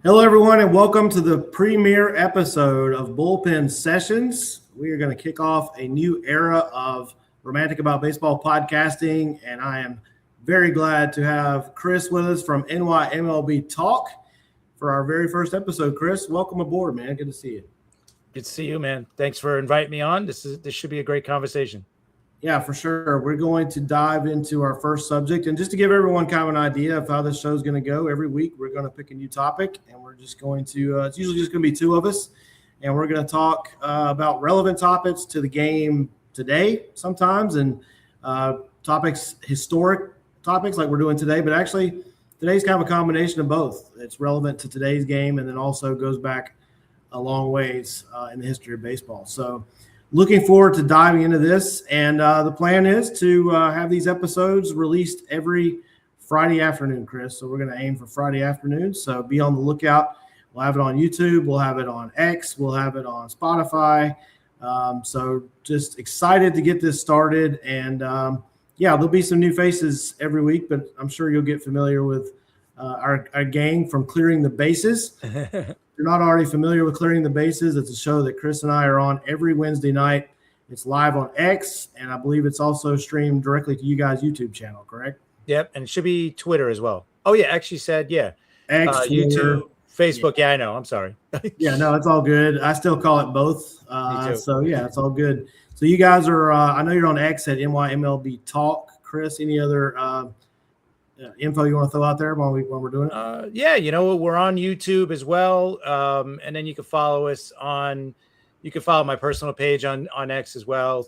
Hello, everyone, and welcome to the premiere episode of Bullpen Sessions. We are going to kick off a new era of Romantic About Baseball podcasting, and I am very glad to have Chris with us from NY MLB Talk for our very first episode. Chris, welcome aboard, man. Good to see you. Good to see you, man. Thanks for inviting me on. This should be a great conversation. Yeah, for sure. We're going to dive into our first subject. And just to give everyone kind of an idea of how this show is going to go, every week we're going to pick a new topic, and we're just going to it's usually just going to be two of us, and we're going to talk about relevant topics to the game today sometimes, and historic topics like we're doing today. But actually, today's kind of a combination of both. It's relevant to today's game, and then also goes back a long ways in the history of baseball. So looking forward to diving into this, and the plan is to have these episodes released every Friday afternoon, Chris. So we're going to aim for Friday afternoons. So be on the lookout. We'll have it on YouTube. We'll have it on X. We'll have it on Spotify. So just excited to get this started. And there'll be some new faces every week, but I'm sure you'll get familiar with our gang from Clearing the Bases. If you're not already familiar with Clearing the Bases, it's a show that Chris and I are on every Wednesday night. It's live on X, and I believe it's also streamed directly to you guys' YouTube channel, correct? Yep, and it should be Twitter as well. Oh, yeah, actually said, yeah. X, YouTube, Facebook. Yeah, I know. I'm sorry. Yeah, no, it's all good. I still call it both. So, yeah, it's all good. So you guys are I know you're on X at NY MLB Talk. Chris, any other info you want to throw out there while we're doing it? We're on YouTube as well. And then you can follow us you can follow my personal page on X as well,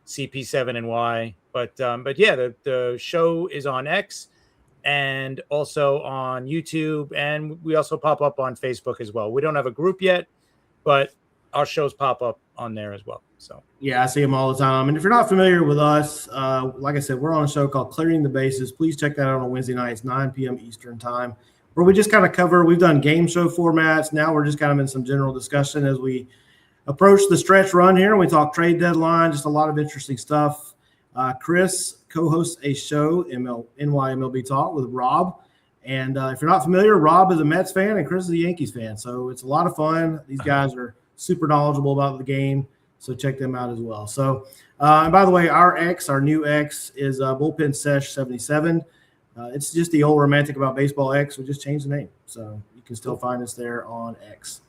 CP7NY. But yeah, the show is on X and also on YouTube. And we also pop up on Facebook as well. We don't have a group yet, but our shows pop up on there as well. So yeah, I see them all the time. And if you're not familiar with us, like I said, we're on a show called Clearing the Bases. Please check that out on Wednesday nights, 9 p.m. Eastern time, where we just kind of cover. We've done game show formats. Now we're just kind of in some general discussion as we approach the stretch run here. We talk trade deadline, just a lot of interesting stuff. Chris co-hosts a show, NY MLB Talk, with Rob. And if you're not familiar, Rob is a Mets fan and Chris is a Yankees fan. So it's a lot of fun. These guys are super knowledgeable about the game. So check them out as well. So, and by the way, our new X is Bullpen Sesh 77. It's just the old Romantic About Baseball X. We just changed the name. So you can still find us there on X.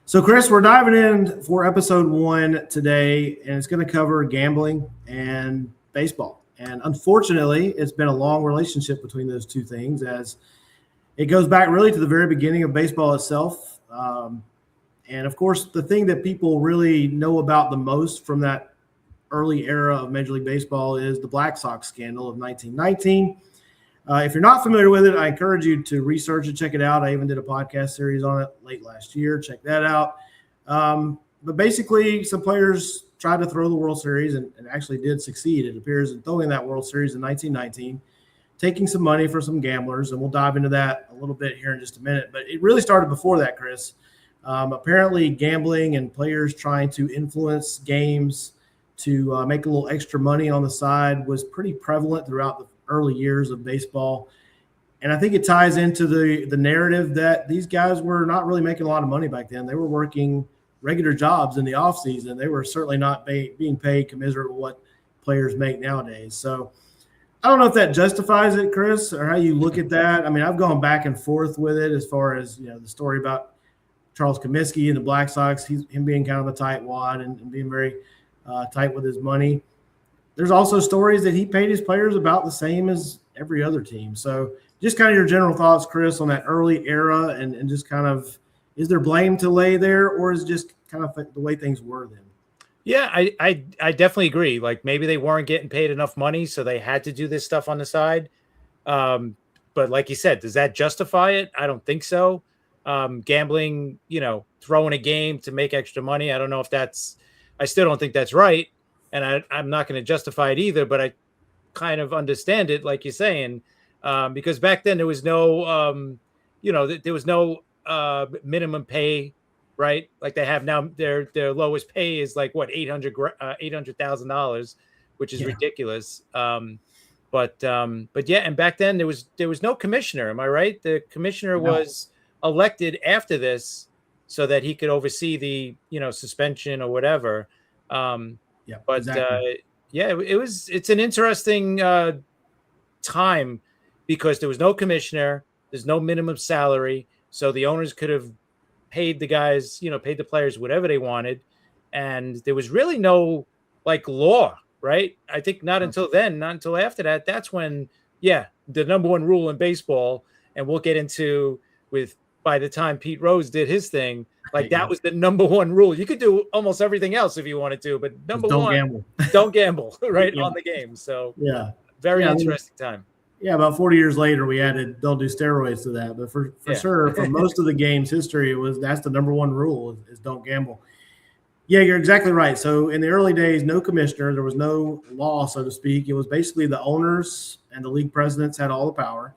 So, Chris, we're diving in for episode 1 today, and it's going to cover gambling and baseball. And unfortunately, it's been a long relationship between those two things, as it goes back really to the very beginning of baseball itself. And, of course, the thing that people really know about the most from that early era of Major League Baseball is the Black Sox scandal of 1919. If you're not familiar with it, I encourage you to research and check it out. I even did a podcast series on it late last year. Check that out. But basically, some players tried to throw the World Series and actually did succeed, it appears, in throwing that World Series in 1919, taking some money for some gamblers. And we'll dive into that a little bit here in just a minute. But it really started before that, Chris. Apparently, gambling and players trying to influence games to make a little extra money on the side was pretty prevalent throughout the early years of baseball. And I think it ties into the narrative that these guys were not really making a lot of money back then. They were working regular jobs in the offseason. They were certainly not being paid commensurate with what players make nowadays. So I don't know if that justifies it, Chris, or how you look at that. I mean, I've gone back and forth with it as far as, the story about Charles Comiskey and the Black Sox, him being kind of a tightwad and being very tight with his money. There's also stories that he paid his players about the same as every other team. So just kind of your general thoughts, Chris, on that early era and just kind of, is there blame to lay there, or is it just kind of the way things were then? Yeah, I definitely agree. Like, maybe they weren't getting paid enough money, so they had to do this stuff on the side. But like you said, does that justify it? I don't think so. Gambling, throwing a game to make extra money, I don't know if I still don't think that's right. And I'm not going to justify it either, but I kind of understand it, like you're saying, because back then there was no, there was no minimum pay, right? Like they have now. Their lowest pay is like what, $800,000, which is ridiculous. But yeah, and back then there was no commissioner. Am I right? The commissioner was elected after this so that he could oversee the, suspension or whatever. Yeah, But exactly. it's an interesting time because there was no commissioner, there's no minimum salary. So the owners could have paid the guys, paid the players whatever they wanted. And there was really no like law, right? I think not until then, not until after that. That's when, the number one rule in baseball, and we'll get into with by the time Pete Rose did his thing, like that Yeah. was the number one rule. You could do almost everything else if you wanted to, but Just number don't one, gamble. don't gamble, right? Yeah. On the game. So Yeah. very Yeah, interesting time. Yeah, about 40 years later, we added don't do steroids to that. But for sure, for most of the game's history, that's the number one rule is don't gamble. Yeah, you're exactly right. So in the early days, no commissioner, there was no law, so to speak. It was basically the owners and the league presidents had all the power.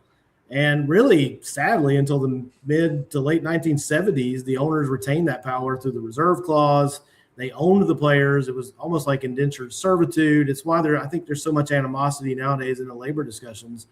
And really, sadly, until the mid to late 1970s, the owners retained that power through the reserve clause. They owned the players. It was almost like indentured servitude. It's why I think there's so much animosity nowadays in the labor discussions.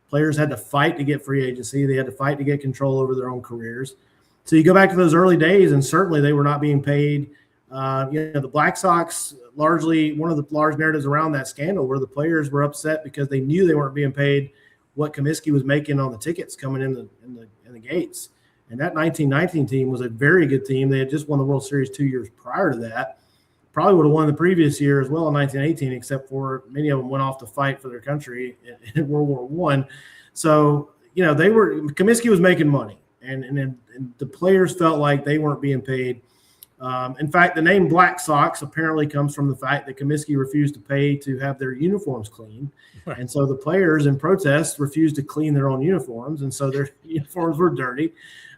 Players had to fight to get free agency. They had to fight to get control over their own careers. So you go back to those early days, and certainly they were not being paid. The Black Sox, largely one of the large narratives around that scandal where the players were upset because they knew they weren't being paid what Comiskey was making on the tickets coming in the gates. And that 1919 team was a very good team. They had just won the World Series 2 years prior to that. Probably would have won the previous year as well in 1918, except for many of them went off to fight for their country in World War I. So, Comiskey was making money, and the players felt like they weren't being paid. In fact, the name Black Sox apparently comes from the fact that Comiskey refused to pay to have their uniforms cleaned. Right. And so the players in protest refused to clean their own uniforms, and so their uniforms were dirty.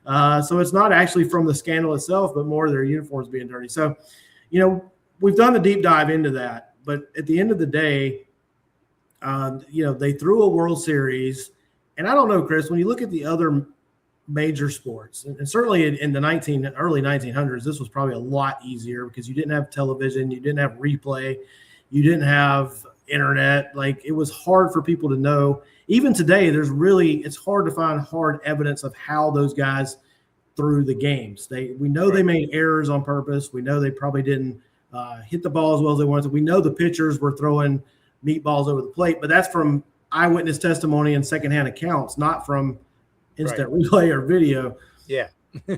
So it's not actually from the scandal itself, but more their uniforms being dirty. So, we've done a deep dive into that. But at the end of the day, they threw a World Series. And I don't know, Chris, when you look at the other major sports, and certainly in the early 1900s, this was probably a lot easier because you didn't have television, you didn't have replay, you didn't have internet. Like, it was hard for people to know. Even today, it's hard to find hard evidence of how those guys threw the games. We know they made errors on purpose. We know they probably didn't hit the ball as well as they wanted to. We know the pitchers were throwing meatballs over the plate, but that's from eyewitness testimony and secondhand accounts, not from instant replay or video. Yeah.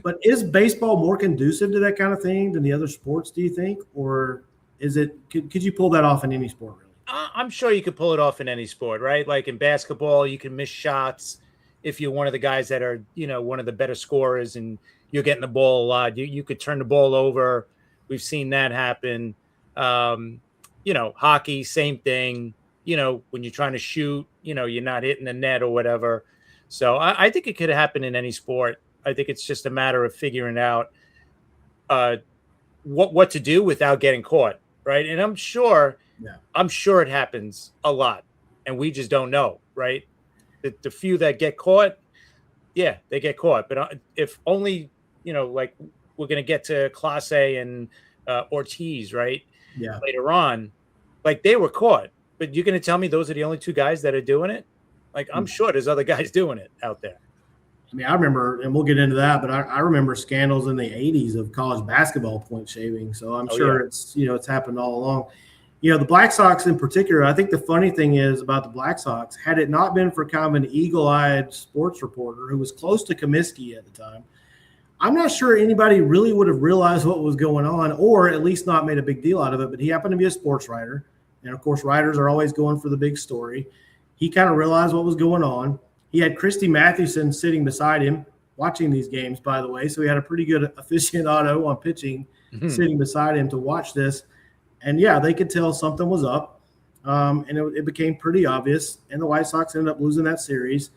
But is baseball more conducive to that kind of thing than the other sports, do you think? Or could you pull that off in any sport, really? I'm sure you could pull it off in any sport, right? Like in basketball, you can miss shots if you're one of the guys that are, one of the better scorers and you're getting the ball a lot. You could turn the ball over. We've seen that happen. Hockey, same thing. When you're trying to shoot, you're not hitting the net or whatever. So I think it could happen in any sport. I think it's just a matter of figuring out what to do without getting caught, right? And I'm sure it happens a lot, and we just don't know, right? The few that get caught, they get caught. But if only, like we're going to get to Clase and Ortiz, right? Yeah. Later on, like they were caught. But you're going to tell me those are the only two guys that are doing it? Like, I'm sure there's other guys doing it out there. I mean, I remember, and we'll get into that, but I remember scandals in the 80s of college basketball point shaving. So I'm sure it's happened all along. The Black Sox in particular, I think the funny thing is about the Black Sox, had it not been for kind of an eagle-eyed sports reporter who was close to Comiskey at the time, I'm not sure anybody really would have realized what was going on, or at least not made a big deal out of it. But he happened to be a sports writer. And, of course, writers are always going for the big story. He kind of realized what was going on. He had Christy Mathewson sitting beside him watching these games, by the way. So he had a pretty good aficionado on pitching sitting beside him to watch this. And, they could tell something was up. And it became pretty obvious. And the White Sox ended up losing that series.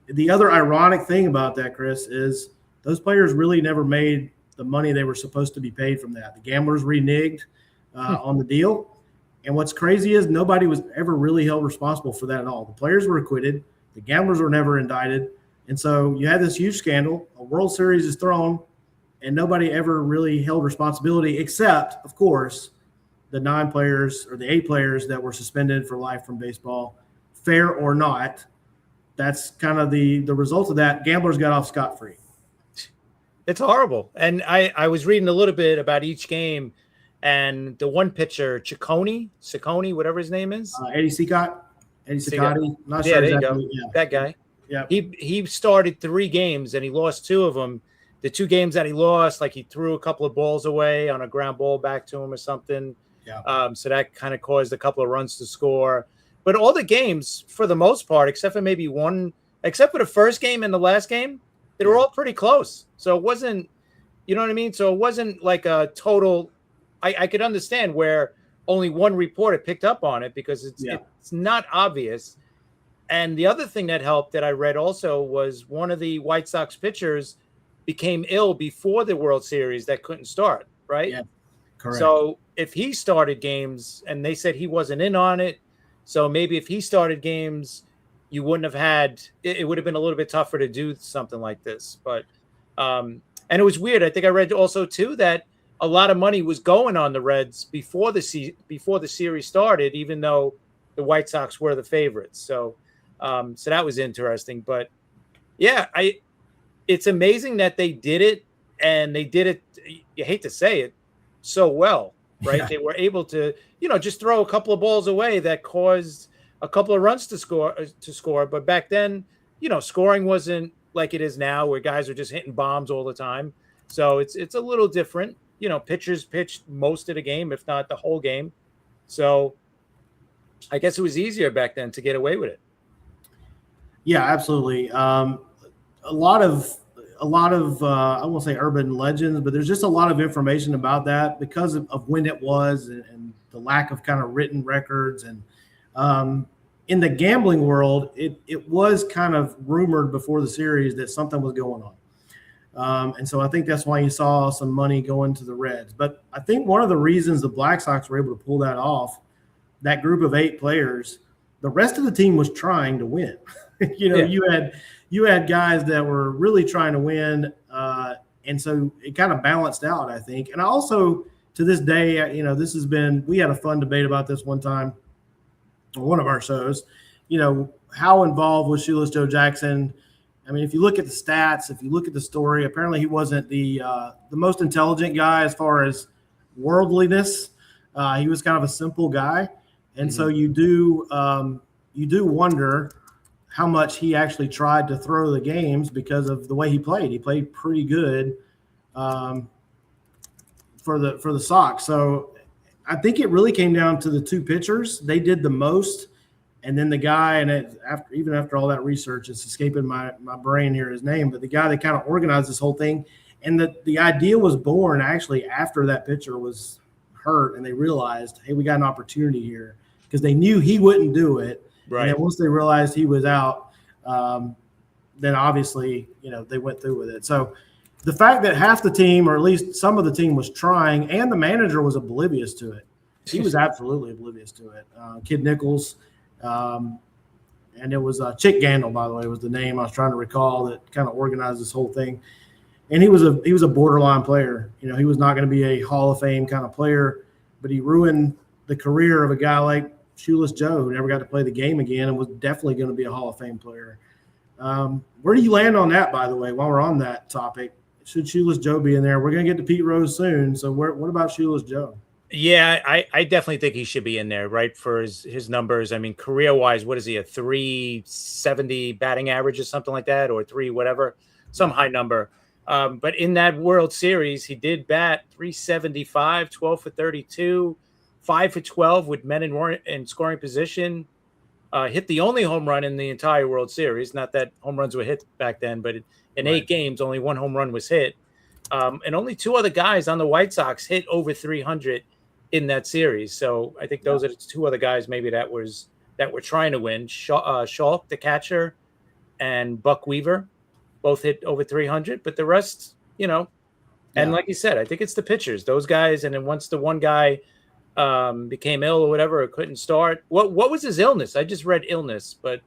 The other ironic thing about that, Chris, is those players really never made the money they were supposed to be paid from that. The gamblers reneged on the deal. And what's crazy is nobody was ever really held responsible for that at all. The players were acquitted. The gamblers were never indicted. And so you had this huge scandal. A World Series is thrown, and nobody ever really held responsibility except, of course, the 9 players or the 8 players that were suspended for life from baseball. Fair or not, that's kind of the result of that. Gamblers got off scot-free. It's horrible. And I was reading a little bit about each game, and the one pitcher, Ciccone, whatever his name is. Eddie Cicotti. Not Yeah, sure there you go. exactly. Yeah. That guy. Yeah. He started 3 games and he lost 2 of them. The 2 games that he lost, like he threw a couple of balls away on a ground ball back to him or something. Yeah. So that kind of caused a couple of runs to score. But all the games, for the most part, except for maybe one, except for the first game and the last game, they were all pretty close. So it wasn't, you know what I mean? So it wasn't like a total. I could understand where only one reporter picked up on it because it's not obvious. And the other thing that helped that I read also was one of the White Sox pitchers became ill before the World Series that couldn't start, right? Yeah, correct. So if he started games, and they said he wasn't in on it, so maybe if he started games, you wouldn't have had it would have been a little bit tougher to do something like this. But and it was weird. I think I read also too that a lot of money was going on the Reds before the series started, even though the White Sox were the favorites. So so that was interesting. But yeah, it's amazing that they did it, and they did it, you hate to say it, so well, right? Yeah. They were able to, just throw a couple of balls away that caused a couple of runs to score. But back then, scoring wasn't like it is now, where guys are just hitting bombs all the time. So it's a little different. Pitchers pitched most of the game, if not the whole game. So I guess it was easier back then to get away with it. Yeah, absolutely. A lot of I won't say urban legends, but there's just a lot of information about that because of when it was and the lack of kind of written records. And in the gambling world, it was kind of rumored before the series that something was going on. And so I think that's why you saw some money going to the Reds. But I think one of the reasons the Black Sox were able to pull that off, that group of 8 players, the rest of the team was trying to win. You had guys that were really trying to win, and so it kind of balanced out, I think. And I also, to this day, we had a fun debate about this one time on one of our shows. How involved was Shoeless Joe Jackson? I mean, if you look at the stats, if you look at the story, apparently he wasn't the most intelligent guy as far as worldliness. He was kind of a simple guy, and so you do wonder how much he actually tried to throw the games because of the way he played. He played pretty good for the Sox. So I think it really came down to the 2 pitchers. They did the most, and then the guy, and even after all that research, it's escaping my brain here, his name, but the guy that kind of organized this whole thing. And the idea was born actually after that pitcher was hurt, and they realized, hey, we got an opportunity here, because they knew he wouldn't do it. Right. And then once they realized he was out, then obviously, they went through with it. So the fact that half the team, or at least some of the team, was trying, and the manager was oblivious to it. He was absolutely oblivious to it. Kid Nichols, and it was Chick Gandil, by the way, was the name I was trying to recall, that kind of organized this whole thing. And he was a borderline player. He was not going to be a Hall of Fame kind of player, but he ruined the career of a guy like Shoeless Joe, who never got to play the game again and was definitely going to be a Hall of Fame player. Where do you land on that, by the way, while we're on that topic? Should Shoeless Joe be in there? We're going to get to Pete Rose soon. So what about Shoeless Joe? Yeah, I definitely think he should be in there, right, for his numbers. I mean, career-wise, what is he, a 370 batting average or something like that, or 3 whatever, some high number. But in that World Series, he did bat 375, 12 for 32, 5 for 12 with men in scoring position. Hit the only home run in the entire World Series. Not that home runs were hit back then, but in 8 games, only 1 home run was hit. And only 2 other guys on the White Sox hit over 300 in that series. So I think those are the 2 other guys maybe that were trying to win. Schalk, the catcher, and Buck Weaver both hit over 300. But the rest, and like you said, I think it's the pitchers, those guys. And then once the one guy became ill or whatever, or couldn't start. What was his illness? I just read illness, but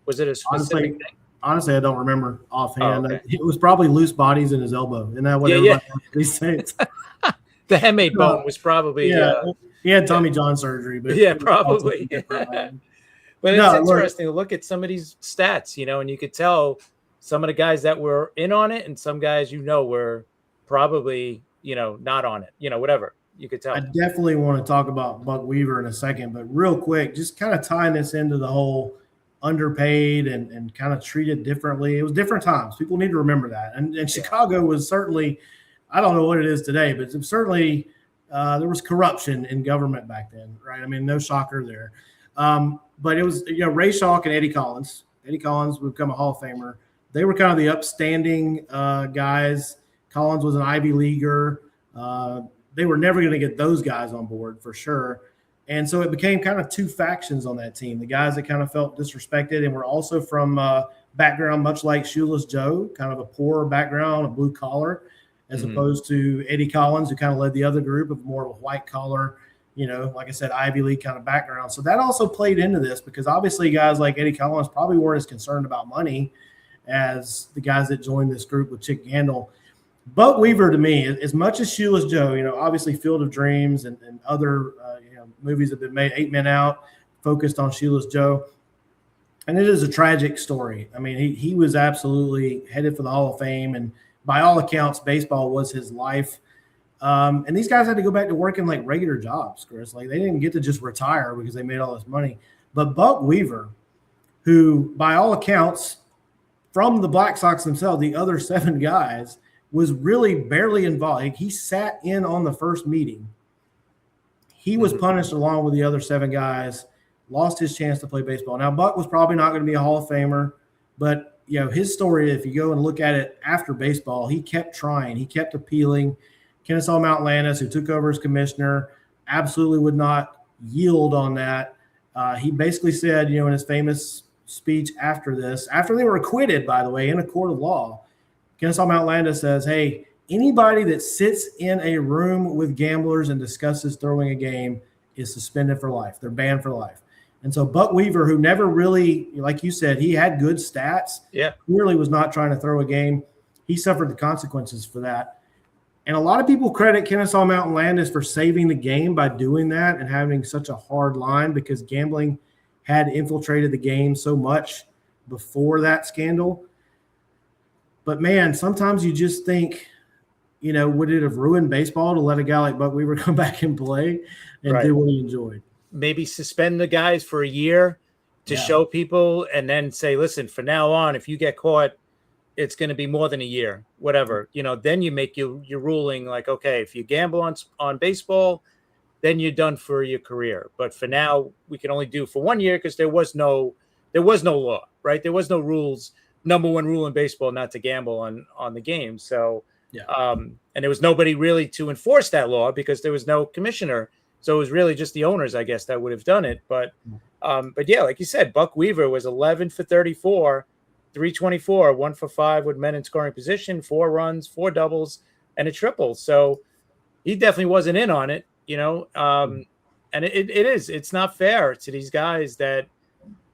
was it a specific thing? Honestly, I don't remember offhand. Oh, okay. It was probably loose bodies in his elbow. Isn't that what everybody these days? The hemate bone was probably he had Tommy John surgery, but probably. But it's interesting to look at some of these stats, and you could tell some of the guys that were in on it and some guys were probably, not on it, whatever you could tell. I definitely want to talk about Buck Weaver in a second, but real quick, just kind of tying this into the whole underpaid and kind of treated differently. It was different times. People need to remember that. And Chicago was certainly, I don't know what it is today, but it certainly there was corruption in government back then, right? I mean, no shocker there. But it was, Ray Schalk and Eddie Collins. Eddie Collins would become a Hall of Famer. They were kind of the upstanding guys. Collins was an Ivy Leaguer. They were never going to get those guys on board for sure. And so it became kind of two factions on that team. The guys that kind of felt disrespected and were also from background much like Shoeless Joe, kind of a poor background, a blue collar, as opposed to Eddie Collins, who kind of led the other group of more of a white collar, like I said, Ivy League kind of background. So that also played into this because obviously guys like Eddie Collins probably weren't as concerned about money as the guys that joined this group with Chick Gandil. Buck Weaver, to me, as much as Shoeless Joe, obviously Field of Dreams and other movies have been made, 8 Men Out, focused on Shoeless Joe. And it is a tragic story. I mean, he was absolutely headed for the Hall of Fame. And by all accounts, baseball was his life. And these guys had to go back to working like regular jobs, Chris. Like they didn't get to just retire because they made all this money. But Buck Weaver, who by all accounts, from the Black Sox themselves, the other 7 guys, was really barely involved. He sat in on the first meeting. He was punished along with the other 7 guys, lost his chance to play baseball. Now, Buck was probably not going to be a Hall of Famer, but his story, if you go and look at it after baseball, he kept trying. He kept appealing. Kennesaw Mountain Landis, who took over as commissioner, absolutely would not yield on that. He basically said, in his famous speech after this, after they were acquitted, by the way, in a court of law, Kennesaw Mountain Landis says, hey, anybody that sits in a room with gamblers and discusses throwing a game is suspended for life. They're banned for life. And so Buck Weaver, who never really, like you said, he had good stats, clearly was not trying to throw a game. He suffered the consequences for that. And a lot of people credit Kennesaw Mountain Landis for saving the game by doing that and having such a hard line because gambling had infiltrated the game so much before that scandal. But, man, sometimes you just think, would it have ruined baseball to let a guy like Buck Weaver come back and play and do what he enjoyed? Maybe suspend the guys for a year to show people and then say, listen, from now on, if you get caught, it's going to be more than a year, whatever. Then you make your ruling like, okay, if you gamble on baseball, then you're done for your career. But for now, we can only do for 1 year because there was no law, right? There was no rules. Number 1 rule in baseball, not to gamble on the game. So, and there was nobody really to enforce that law because there was no commissioner. So it was really just the owners, I guess, that would have done it. But yeah, like you said, Buck Weaver was 11 for 34, 324, 1 for 5 with men in scoring position, 4 runs, 4 doubles, and a triple. So he definitely wasn't in on it, and it's not fair to these guys that,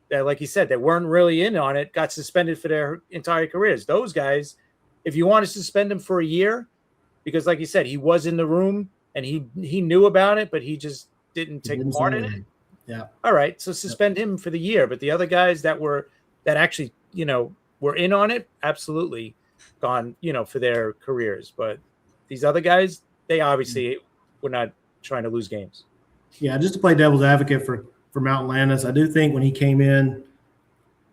like you said, that weren't really in on it, got suspended for their entire careers. Those guys, if you want to suspend them for a year, because like you said, he was in the room and he knew about it, but he just didn't take part in it. Yeah. All right. So suspend him for the year. But the other guys that actually, were in on it, absolutely gone, for their careers. But these other guys, they obviously were not trying to lose games. Yeah. Just to play devil's advocate for Mountain Landis, I do think when he came in,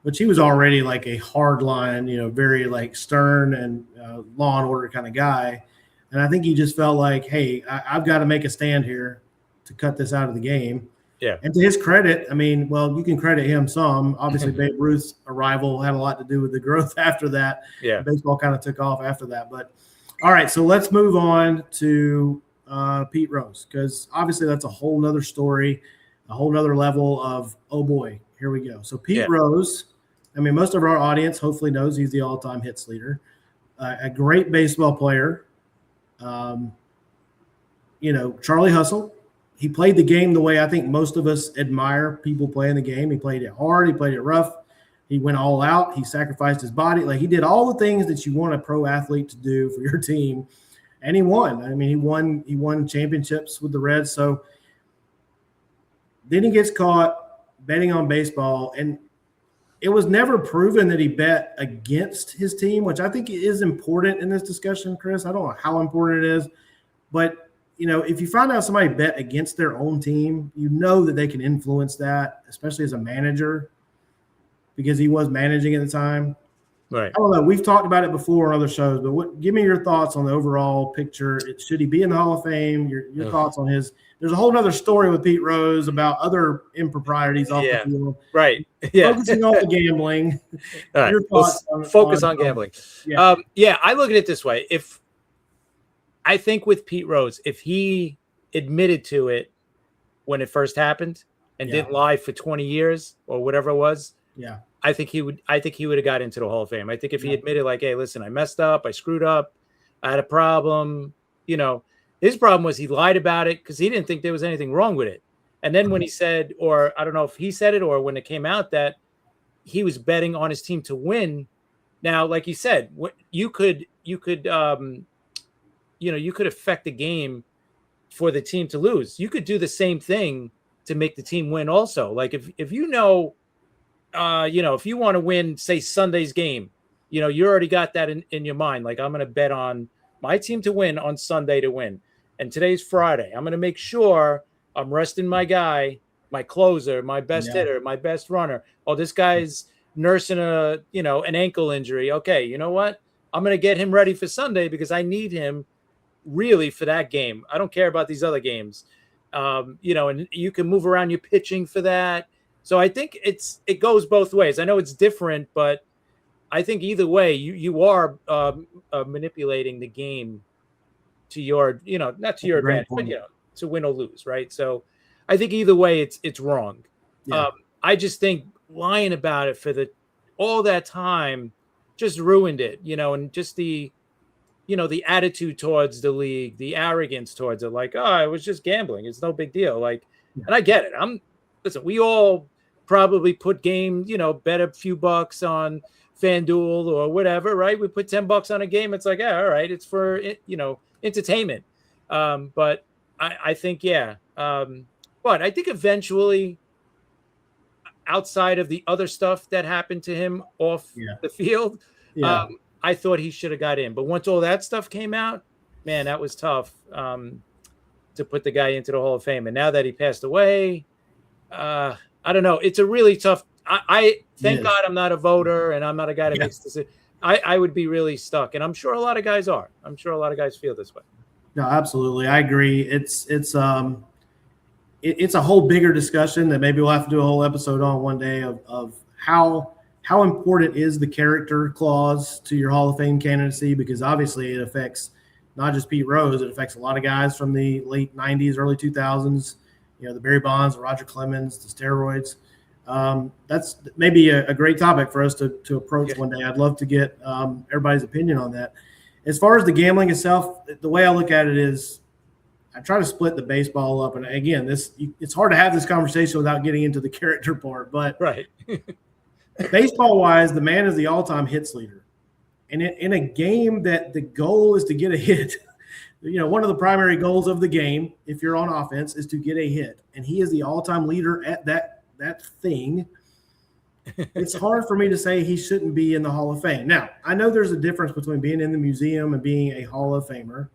which he was already like a hard line, very like stern and law and order kind of guy. And I think he just felt like, hey, I've got to make a stand here to cut this out of the game. Yeah. And to his credit, I mean, well, you can credit him some. Obviously, Babe Ruth's arrival had a lot to do with the growth after that. Yeah. Baseball kind of took off after that. But all right, so let's move on to Pete Rose, because obviously that's a whole nother story, a whole nother level of, oh boy, here we go. So Pete Rose, I mean, most of our audience hopefully knows he's the all-time hits leader, a great baseball player. Charlie Hustle. He played the game the way I think most of us admire people playing the game. He played it hard. He played it rough. He went all out. He sacrificed his body. Like, he did all the things that you want a pro athlete to do for your team, and he won. I mean, he won championships with the Reds. So then he gets caught betting on baseball, and it was never proven that he bet against his team, which I think is important in this discussion, Chris. I don't know how important it is, but if you find out somebody bet against their own team, you know that they can influence that, especially as a manager, because he was managing at the time. Right. I don't know. We've talked about it before on other shows, but give me your thoughts on the overall picture. Should he be in the Hall of Fame? Your thoughts on his. There's a whole other story with Pete Rose about other improprieties off the field. Right. Yeah. Focusing on the gambling. All right. Your thoughts focus on gambling. Yeah. I look at it this way. I think with Pete Rose, if he admitted to it when it first happened and didn't lie for 20 years or whatever it was, I think he would have got into the Hall of Fame. I think if he admitted, like, hey, listen, I messed up, I screwed up, I had a problem, his problem was he lied about it because he didn't think there was anything wrong with it. And then when he said, or I don't know if he said it or when it came out that he was betting on his team to win. Now, like you said, you could affect the game for the team to lose. You could do the same thing to make the team win also. Like if if you want to win, say, Sunday's game, you already got that in your mind. Like, I'm going to bet on my team to win on Sunday to win. And today's Friday. I'm going to make sure I'm resting my guy, my closer, my best hitter, my best runner. Oh, this guy's nursing an ankle injury. Okay, you know what? I'm going to get him ready for Sunday because I need him really for that game. I don't care about these other games. And you can move around your pitching for that. So I think it goes both ways. I know it's different, but I think either way, you are manipulating the game to your, not to your advantage, but to win or lose, right? So I think either way, it's wrong. Yeah. I just think lying about it for all that time just ruined it, and just the attitude towards the league, the arrogance towards it, like, oh, it was just gambling. It's no big deal. Like, and I get it. Listen, we all probably put bet a few bucks on FanDuel or whatever, right? We put $10 on a game. It's like, yeah, all right. It's for, entertainment. But I think, but I think eventually, outside of the other stuff that happened to him off the field, I thought he should have got in. But once all that stuff came out, man, that was tough to put the guy into the Hall of Fame. And now that he passed away, I don't know. It's a really tough. I thank God I'm not a voter and I'm not a guy that makes decisions. I would be really stuck, and I'm sure a lot of guys are. I'm sure a lot of guys feel this way. No, absolutely, I agree. It's a whole bigger discussion that maybe we'll have to do a whole episode on one day of how important is the character clause to your Hall of Fame candidacy, because obviously it affects not just Pete Rose, it affects a lot of guys from the late 90s, early 2000s, the Barry Bonds, the Roger Clemens, the steroids. That's maybe a great topic for us to approach one day. I'd love to get everybody's opinion on that. As far as the gambling itself, the way I look at it is I try to split the baseball up. And again, it's hard to have this conversation without getting into the character part. But right. Baseball-wise, the man is the all-time hits leader. And in a game that the goal is to get a hit, one of the primary goals of the game, if you're on offense, is to get a hit. And he is the all-time leader at that thing. It's hard for me to say he shouldn't be in the Hall of Fame. Now, I know there's a difference between being in the museum and being a Hall of Famer.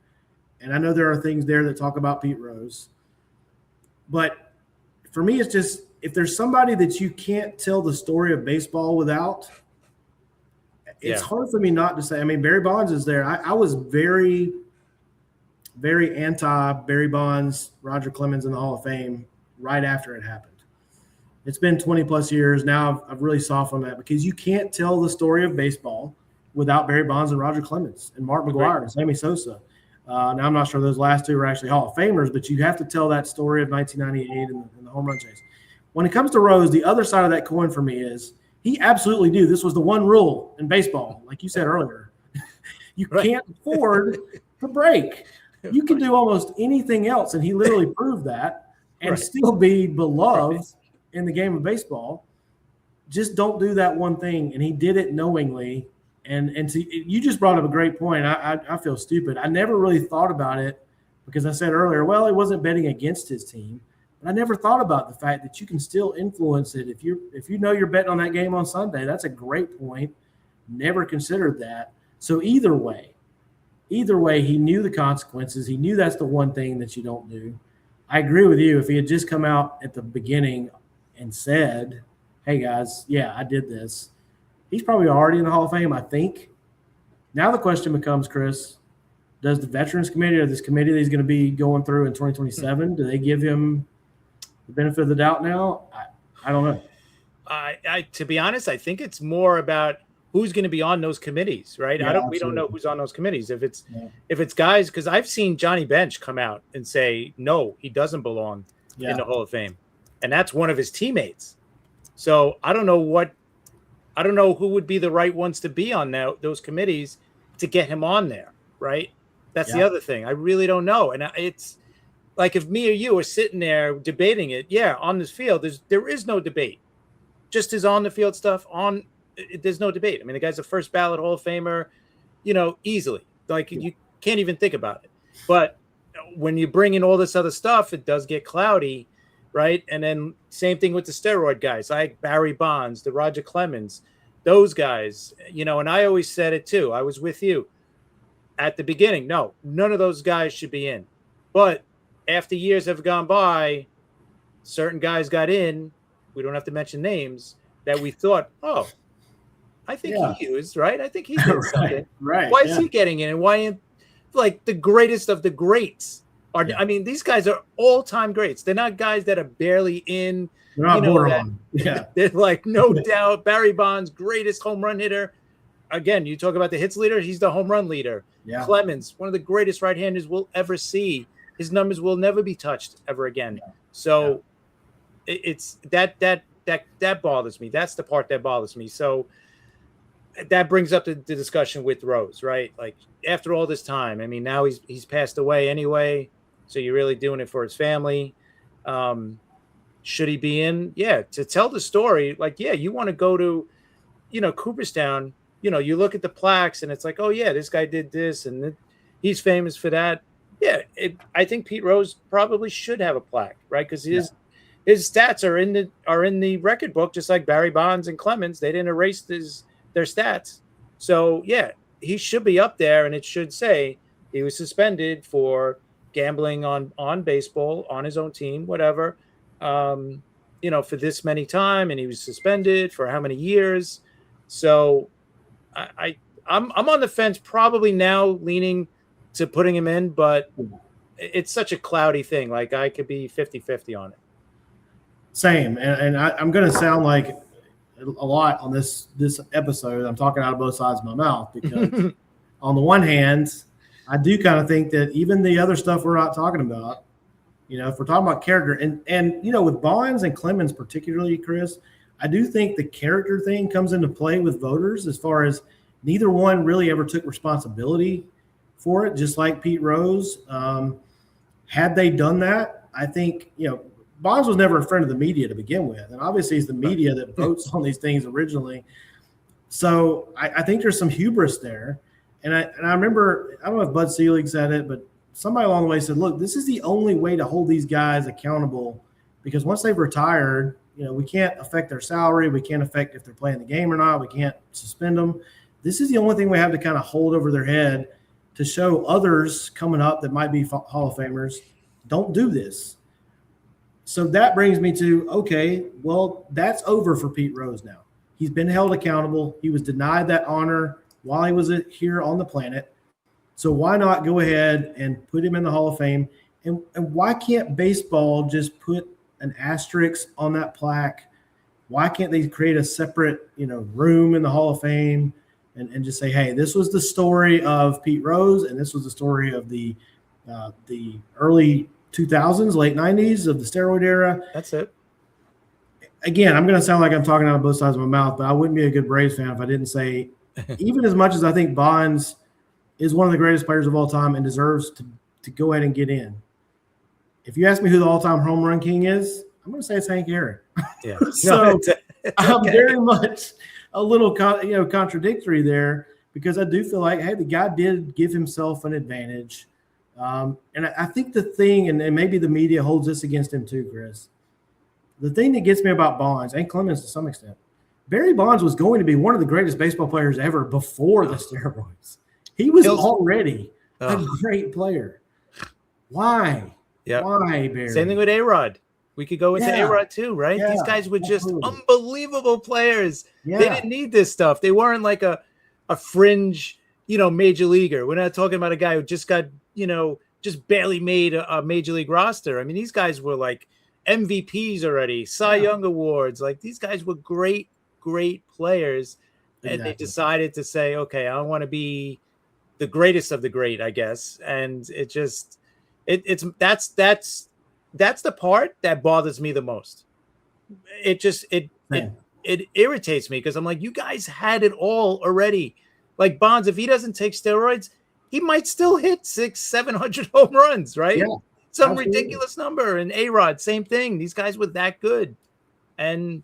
And I know there are things there that talk about Pete Rose. But for me, it's just, if there's somebody that you can't tell the story of baseball without, it's hard for me not to say. I mean, Barry Bonds is there. I was very, very anti Barry Bonds, Roger Clemens in the Hall of Fame right after it happened. It's been 20 plus years now. I've really softened that, because you can't tell the story of baseball without Barry Bonds and Roger Clemens and Mark McGwire and Sammy Sosa. Now, I'm not sure those last two are actually Hall of Famers, but you have to tell that story of 1998 and the home run chase. When it comes to Rose, the other side of that coin for me is he absolutely knew this was the one rule in baseball, like you said earlier. You can't afford to break. You can do almost anything else, and he literally proved that, and still be beloved in the game of baseball. Just don't do that one thing, and he did it knowingly. And you just brought up a great point. I feel stupid. I never really thought about it, because I said earlier, well, he wasn't betting against his team. But I never thought about the fact that you can still influence it. If you know you're betting on that game on Sunday, that's a great point. Never considered that. So either way, he knew the consequences. He knew that's the one thing that you don't do. I agree with you. If he had just come out at the beginning and said, hey, guys, yeah, I did this, he's probably already in the Hall of Fame, I think. Now the question becomes, Chris, does the Veterans Committee or this committee that he's going to be going through in 2027, do they give him the benefit of the doubt now? I don't know. To be honest, I think it's more about who's going to be on those committees, right? Yeah, we don't know who's on those committees. If it's guys, because I've seen Johnny Bench come out and say, no, he doesn't belong in the Hall of Fame. And that's one of his teammates. So I don't know who would be the right ones to be on those committees to get him on there, right? That's the other thing. I really don't know. And it's like if me or you are sitting there debating it, on this field, there is no debate. Just as on the field stuff, there's no debate. I mean, the guy's a first ballot Hall of Famer, easily. Like you can't even think about it. But when you bring in all this other stuff, it does get cloudy, right? And then same thing with the steroid guys, like Barry Bonds, the Roger Clemens, those guys, and I always said it too. I was with you at the beginning. No, none of those guys should be in. But after years have gone by, certain guys got in. We don't have to mention names that we thought, oh, I think he used, right? I think he did something. Right. Why is he getting in? And why, like the greatest of the greats are, I mean, these guys are all-time greats. They're not guys that are barely in. They're not borderline. They're like, no doubt, Barry Bonds, greatest home run hitter. Again, you talk about the hits leader. He's the home run leader. Yeah. Clemens, one of the greatest right-handers we'll ever see. His numbers will never be touched ever again. Yeah. So it's that bothers me. That's the part that bothers me. So that brings up the discussion with Rose, right? Like after all this time, I mean, now he's passed away anyway. So you're really doing it for his family. Should he be in? Yeah. To tell the story, like, you want to go to, Cooperstown, you look at the plaques and it's like, oh yeah, this guy did this and he's famous for that. Yeah. I think Pete Rose probably should have a plaque, right? Because his stats are in the record book, just like Barry Bonds and Clemens. They didn't erase their stats. So he should be up there, and it should say he was suspended for gambling on baseball, on his own team, whatever, for this many time, and he was suspended for how many years. So I'm on the fence, probably now leaning to putting him in, but it's such a cloudy thing. Like I could be 50-50 on it. Same. And I'm going to sound like a lot on this episode. I'm talking out of both sides of my mouth because on the one hand, I do kind of think that even the other stuff we're not talking about, if we're talking about character and with Bonds and Clemens particularly, Chris, I do think the character thing comes into play with voters as far as neither one really ever took responsibility for it, just like Pete Rose. Had they done that, I think, Bonds was never a friend of the media to begin with. And obviously it's the media that votes on these things originally. So I think there's some hubris there. And I remember, I don't know if Bud Selig said it, but somebody along the way said, look, this is the only way to hold these guys accountable because once they've retired, we can't affect their salary. We can't affect if they're playing the game or not. We can't suspend them. This is the only thing we have to kind of hold over their head to show others coming up that might be Hall of Famers, don't do this. So that brings me to, okay, well, that's over for Pete Rose now. He's been held accountable. He was denied that honor while he was here on the planet. So why not go ahead and put him in the Hall of Fame? And why can't baseball just put an asterisk on that plaque? Why can't they create a separate, room in the Hall of Fame and just say, hey, this was the story of Pete Rose and this was the story of the early 2000s, late 90s of the steroid era. That's it. Again, I'm going to sound like I'm talking out of both sides of my mouth, but I wouldn't be a good Braves fan if I didn't say, even as much as I think Bonds is one of the greatest players of all time and deserves to go ahead and get in. If you ask me who the all-time home run king is, I'm going to say it's Hank Aaron. Yeah. So it's I'm very much a little contradictory there because I do feel like, hey, the guy did give himself an advantage. And I think the thing, and maybe the media holds this against him too, Chris. The thing that gets me about Bonds and Clemens to some extent, Barry Bonds was going to be one of the greatest baseball players ever before the steroids. He was already a great player. Why? Yeah. Why, Barry? Same thing with A-Rod. We could go into A-Rod too, right? Yeah, these guys were just absolutely. unbelievable players. Yeah. They didn't need this stuff. They weren't like a fringe, major leaguer. We're not talking about a guy who just got, just barely made a major league roster. I mean, these guys were like MVPs already, Cy Young Awards. Like these guys were great players. Exactly. And they decided to say, okay, I want to be the greatest of the great, I guess. And it just, that's the part that bothers me the most. It irritates me because I'm like, you guys had it all already. Like Bonds, if he doesn't take steroids, he might still hit 600-700 home runs, right? Yeah, some ridiculous number. And A-Rod, same thing. These guys were that good. And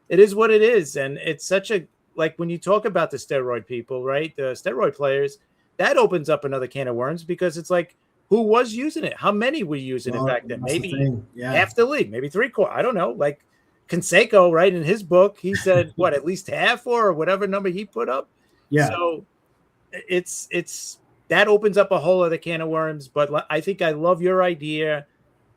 it is what it is. And it's such a, like when you talk about the steroid people, right? The steroid players, that opens up another can of worms because it's like, who was using it? How many were using it back then? Maybe half the league, maybe 3/4. I don't know. Like Canseco, right? In his book, he said, what, at least half or whatever number he put up. Yeah. So it's that opens up a whole other can of worms. But I think I love your idea.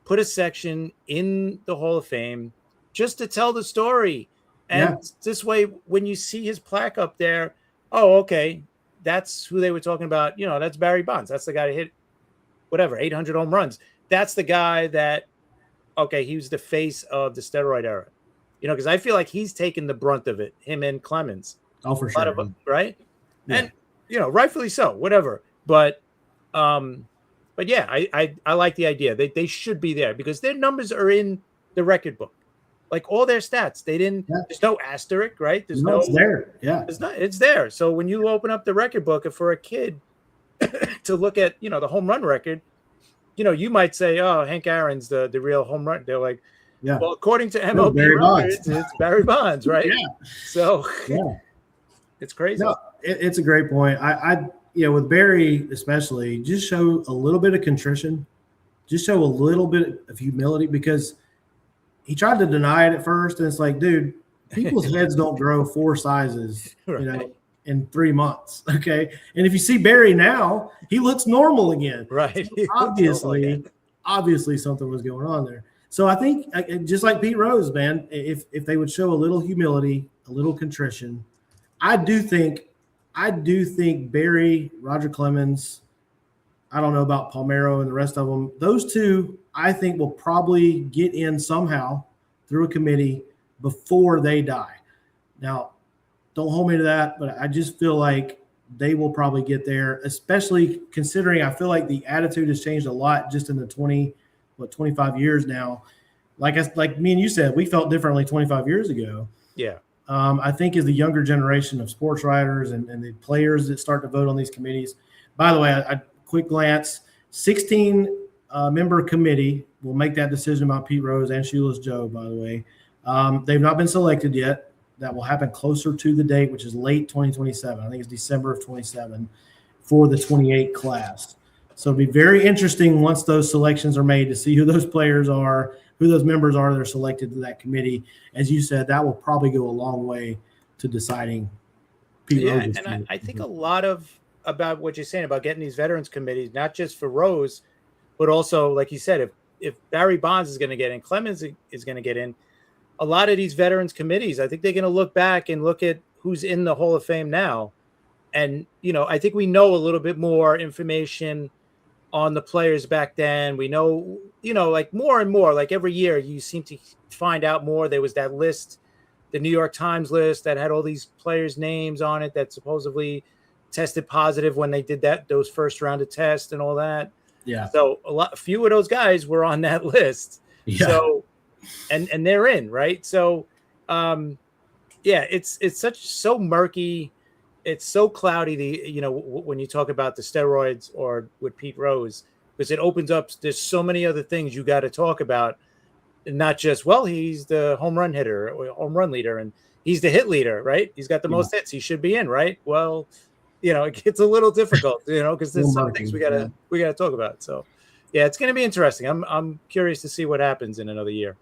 Put a section in the Hall of Fame just to tell the story. And this way, when you see his plaque up there, oh, okay, that's who they were talking about. That's Barry Bonds. That's the guy that hit whatever, 800 home runs. That's the guy that, okay, he was the face of the steroid era. Because I feel like he's taken the brunt of it, him and Clemens. Oh, for sure. Right? Yeah. And, rightfully so, whatever. But yeah, I like the idea. They should be there because their numbers are in the record book. Like all their stats, they didn't. Yeah. There's no asterisk, right? There's no. It's there. Yeah, it's there. So when you open up the record book, for a kid to look at, the home run record, you might say, oh, Hank Aaron's the real home run. They're like, yeah. Well, according to MLB records, it's Barry Bonds, right? Yeah. So it's crazy. No, it's a great point. I with Barry especially, just show a little bit of contrition, just show a little bit of humility because he tried to deny it at first, and it's like, dude, people's heads don't grow 4 sizes, right. In 3 months. Okay. And if you see Barry now, he looks normal again. Right. So obviously something was going on there. So I think just like Pete Rose, man, if they would show a little humility, a little contrition, I do think Barry, Roger Clemens, I don't know about Palmeiro and the rest of them. Those two, I think, will probably get in somehow through a committee before they die. Now, don't hold me to that, but I just feel like they will probably get there, especially considering I feel like the attitude has changed a lot just in the 25 years now. Like me and you said, we felt differently 25 years ago. Yeah. I think as the younger generation of sports writers and the players that start to vote on these committees. By the way, I quick glance, 16 member committee will make that decision about Pete Rose and Shoeless Joe, by the way. They've not been selected yet. That will happen closer to the date, which is late 2027. I think it's December of 27 for the 28 class. So it'll be very interesting once those selections are made to see who those players are, who those members are that are selected to that committee. As you said, that will probably go a long way to deciding Pete Rose's team. And I think a lot about what you're saying about getting these veterans committees, not just for Rose, but also, like you said, if Barry Bonds is going to get in, Clemens is going to get in, a lot of these veterans committees, I think they're going to look back and look at who's in the Hall of Fame now. And, I think we know a little bit more information on the players back then. We know, like more and more, like every year you seem to find out more. There was that list, the New York Times list that had all these players' names on it that supposedly tested positive when they did those first round of tests and all that. Yeah. So a few of those guys were on that list. Yeah. So, and they're in, right? So, it's so murky. It's so cloudy. When you talk about the steroids or with Pete Rose, because it opens up. There's so many other things you got to talk about, and not just, well, he's the home run hitter or home run leader, and he's the hit leader, right? He's got the most hits. He should be in, right? Well, it gets a little difficult, because there's some murky, things we gotta talk about. So, yeah, it's going to be interesting. I'm curious to see what happens in another year.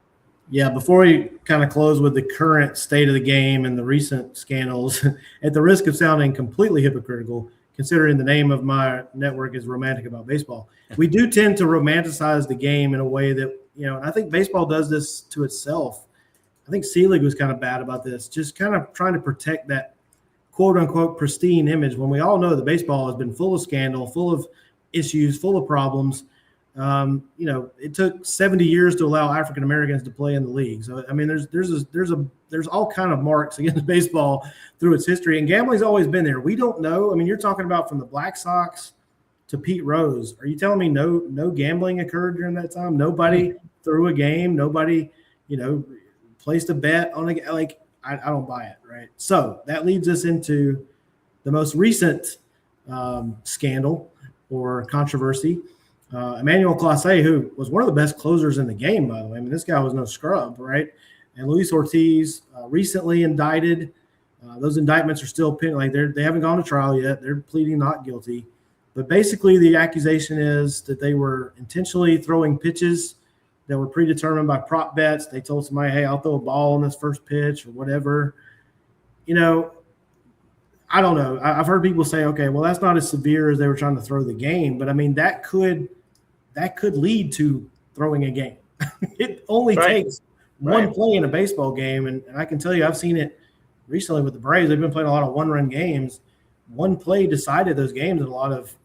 Yeah, before we kind of close with the current state of the game and the recent scandals, at the risk of sounding completely hypocritical, considering the name of my network is Romantic About Baseball, we do tend to romanticize the game in a way that, I think baseball does this to itself. I think C-League was kind of bad about this, just kind of trying to protect that quote unquote pristine image when we all know that baseball has been full of scandal, full of issues, full of problems. It took 70 years to allow African Americans to play in the league. So, I mean, there's all kind of marks against baseball through its history, and gambling's always been there. We don't know. I mean, you're talking about from the Black Sox to Pete Rose. Are you telling me no gambling occurred during that time? Nobody threw a game. Nobody, placed a bet on I don't buy it, right? So that leads us into the most recent scandal or controversy. Emmanuel Clase, who was one of the best closers in the game, by the way. I mean, this guy was no scrub, right? And Luis Ortiz, recently indicted. Those indictments are still pending. They haven't gone to trial yet. They're pleading not guilty. But basically, the accusation is that they were intentionally throwing pitches that were predetermined by prop bets. They told somebody, hey, I'll throw a ball on this first pitch or whatever. I don't know. I've heard people say, okay, well, that's not as severe as they were trying to throw the game. But, I mean, that could lead to throwing a game. It only takes one play in a baseball game. And I can tell you, I've seen it recently with the Braves. They've been playing a lot of one-run games. One play decided those games in a lot of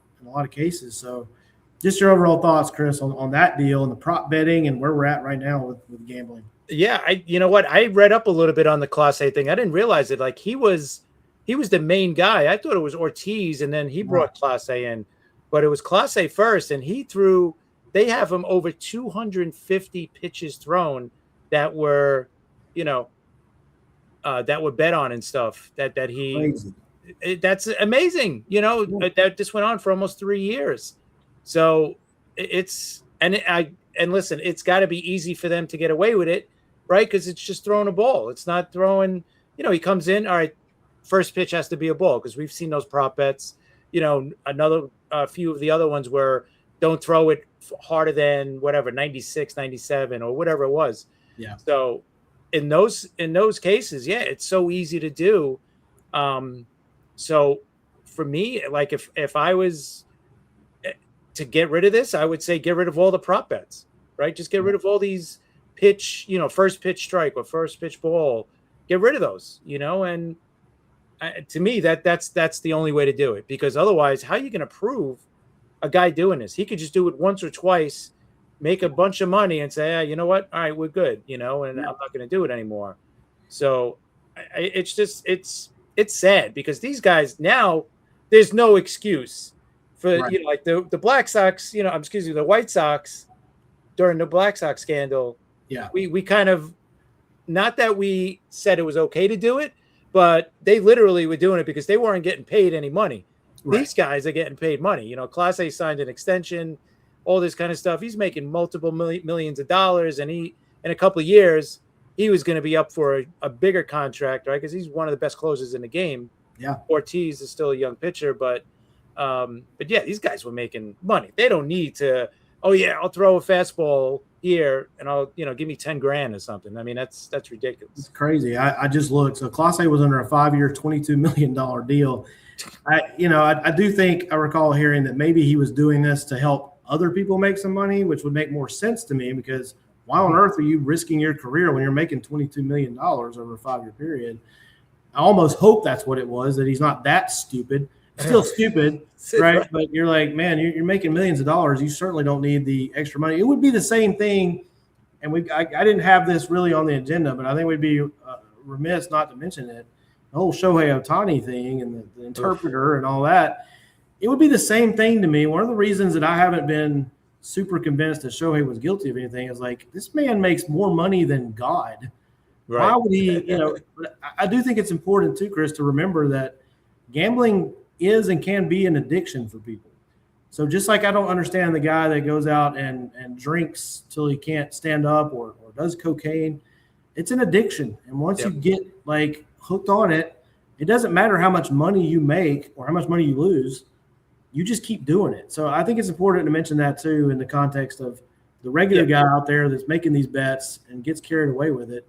cases. So just your overall thoughts, Chris, on that deal and the prop betting and where we're at right now with gambling. Yeah, you know what? I read up a little bit on the Clase thing. I didn't realize it. Like he was the main guy. I thought it was Ortiz, and then he brought Clase in. But it was Clase first, and they have him over 250 pitches thrown that were, that were bet on and stuff that he, that's amazing. That just went on for almost 3 years. So listen, it's gotta be easy for them to get away with it, right? Cause it's just throwing a ball. It's not throwing, he comes in, all right, first pitch has to be a ball. Cause we've seen those prop bets, a few of the other ones were don't throw it harder than whatever, 96, 97 or whatever it was. Yeah. So in those cases, yeah, it's so easy to do. So for me, like if I was to get rid of this, I would say get rid of all the prop bets, right? Just get rid of all these pitch, first pitch strike or first pitch ball. Get rid of those, and to me, that's the only way to do it, because otherwise, how are you going to prove a guy doing this? He could just do it once or twice, make a bunch of money, and say, you know what? All right, we're good, and I'm not going to do it anymore. So it's just it's sad, because these guys now, there's no excuse for like the Black Sox, the White Sox during the Black Sox scandal. Yeah, we kind of, not that we said it was okay to do it, but they literally were doing it because they weren't getting paid any money. Right. These guys are getting paid money. Clase signed an extension, all this kind of stuff. He's making multiple millions of dollars, and in a couple of years, he was going to be up for a bigger contract, right? Because he's one of the best closers in the game. Yeah, Ortiz is still a young pitcher, but yeah, these guys were making money. They don't need to. Oh yeah, I'll throw a fastball here, and I'll give me 10 grand or something. I mean, that's ridiculous. It's crazy. I just looked. So Clase was under a 5-year, $22 million deal. I do think I recall hearing that maybe he was doing this to help other people make some money, which would make more sense to me, because why on earth are you risking your career when you're making $22 million over a 5-year period? I almost hope that's what it was, that he's not that stupid. Still stupid, right? But you're like, man, you're making millions of dollars. You certainly don't need the extra money. It would be the same thing, and I didn't have this really on the agenda, but I think we'd be remiss not to mention it. The whole Shohei Ohtani thing and the interpreter and all that, it would be the same thing to me. One of the reasons that I haven't been super convinced that Shohei was guilty of anything is, like, this man makes more money than God. Right. Why would he, but I do think it's important too, Chris, to remember that gambling is and can be an addiction for people. So just like I don't understand the guy that goes out and drinks till he can't stand up or does cocaine, it's an addiction. And once you get like hooked on it, It doesn't matter how much money you make or how much money you lose. You just keep doing it. So I think it's important to mention that too, in the context of the regular guy out there that's making these bets and gets carried away with it.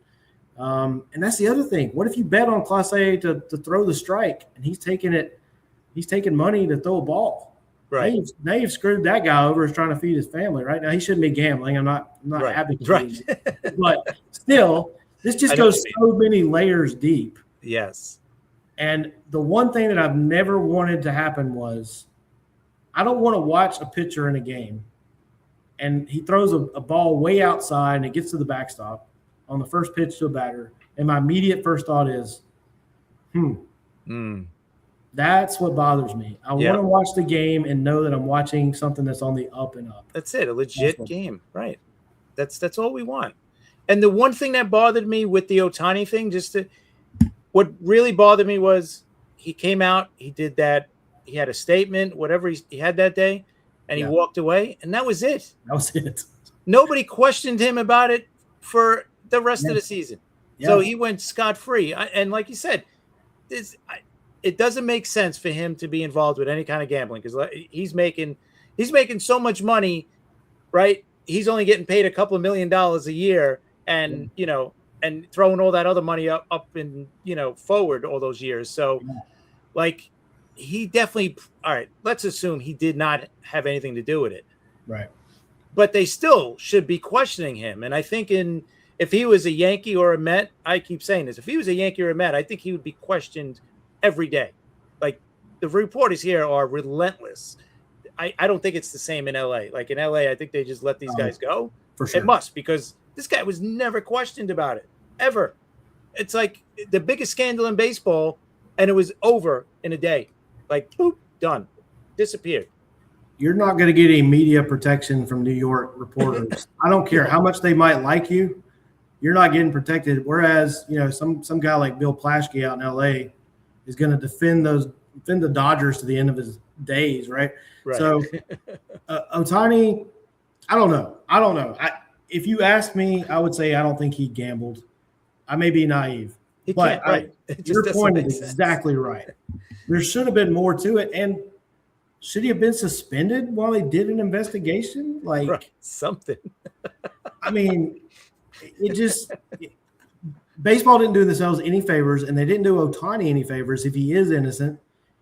And that's the other thing. What if you bet on Class A to throw the strike and he's taking money to throw a ball? Right. Now you've screwed that guy over who's trying to feed his family. Right now he shouldn't be gambling. I'm not advocating, but still, this just goes so many layers deep. Yes. And the one thing that I've never wanted to happen was, I don't want to watch a pitcher in a game and he throws a ball way outside and it gets to the backstop on the first pitch to a batter. And my immediate first thought is, that's what bothers me. I want to watch the game and know that I'm watching something that's on the up and up. That's it. A legit game. Right. That's all we want. And the one thing that bothered me with the Ohtani thing, what really bothered me was he came out, he did that. He had a statement, whatever he had that day, and he walked away, and that was it. That was it. Nobody questioned him about it for the rest of the season. So he went scot-free. And like you said, it doesn't make sense for him to be involved with any kind of gambling because he's making so much money, right? He's only getting paid a couple of $1 million a year, and and throwing all that other money up and forward all those years. So, like. He definitely, all right, let's assume he did not have anything to do with it. Right. But they still should be questioning him. And I think if he was a Yankee or a Met, I keep saying this, if he was a Yankee or a Met, I think he would be questioned every day. Like, the reporters here are relentless. I don't think it's the same in LA. Like in LA, I think they just let these guys go. For sure. It must, because this guy was never questioned about it, ever. It's like the biggest scandal in baseball, and it was over in a day. Like, boop, done, disappeared. You're not going to get any media protection from New York reporters. I don't care how much they might like you. You're not getting protected. Whereas, some guy like Bill Plaschke out in LA is going to defend the Dodgers to the end of his days, right? So, Ohtani, I don't know. If you ask me, I would say I don't think he gambled. I may be naive. But your point is exactly right. There should have been more to it. And should he have been suspended while they did an investigation? Something. I mean, baseball didn't do themselves any favors, and they didn't do Ohtani any favors if he is innocent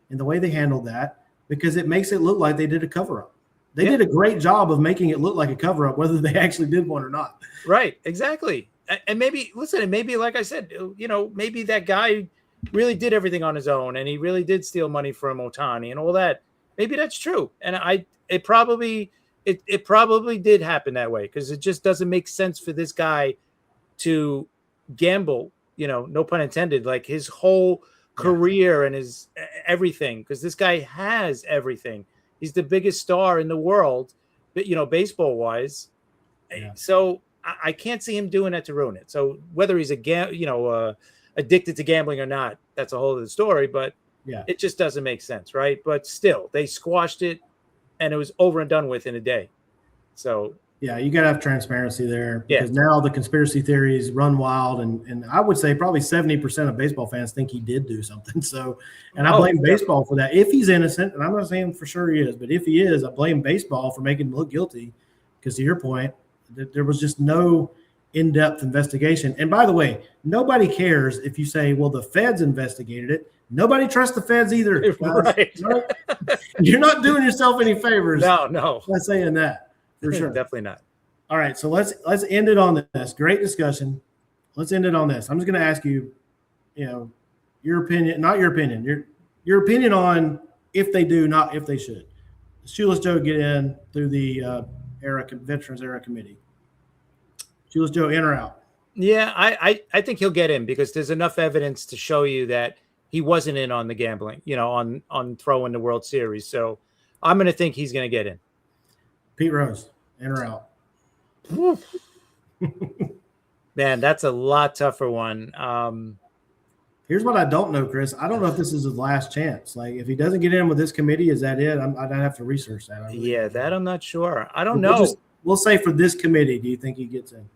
in the way they handled that, because it makes it look like they did a cover-up. They did a great job of making it look like a cover-up, whether they actually did one or not. Right, exactly. And maybe, like I said, maybe that guy really did everything on his own, and he really did steal money from Ohtani and all that. Maybe that's true. And it probably did happen that way, because it just doesn't make sense for this guy to gamble, no pun intended, like his whole career and his everything, because this guy has everything. He's the biggest star in the world, but baseball wise. Yeah. So I can't see him doing that to ruin it. So whether he's addicted to gambling or not, that's a whole other story, but it just doesn't make sense. Right. But still, they squashed it and it was over and done with in a day. So yeah, you got to have transparency there, because now the conspiracy theories run wild, and I would say probably 70% of baseball fans think he did do something. So, and I blame baseball for that. If he's innocent, and I'm not saying for sure he is, but if he is, I blame baseball for making him look guilty, because to your point, there was just no in-depth investigation. And by the way, nobody cares if you say, well, the feds investigated it. Nobody trusts the feds either. Right. You're not doing yourself any favors. No. By saying that. For sure. Definitely not. All right, so let's end it on this. Great discussion. Let's end it on this. I'm just going to ask you, your opinion, not your opinion, your opinion on if they do, not if they should. Does Shoeless Joe get in through the Veterans Era Committee? Shoeless Joe, in or out? Yeah, I think he'll get in, because there's enough evidence to show you that he wasn't in on the gambling, on throwing the World Series. So I'm going to think he's going to get in. Pete Rose, in or out? Man, that's a lot tougher one. Here's what I don't know, Chris. I don't know if this is his last chance. Like, if he doesn't get in with this committee, is that it? I'd have to research that. That I'm not sure. I don't know. We'll say for this committee, do you think he gets in?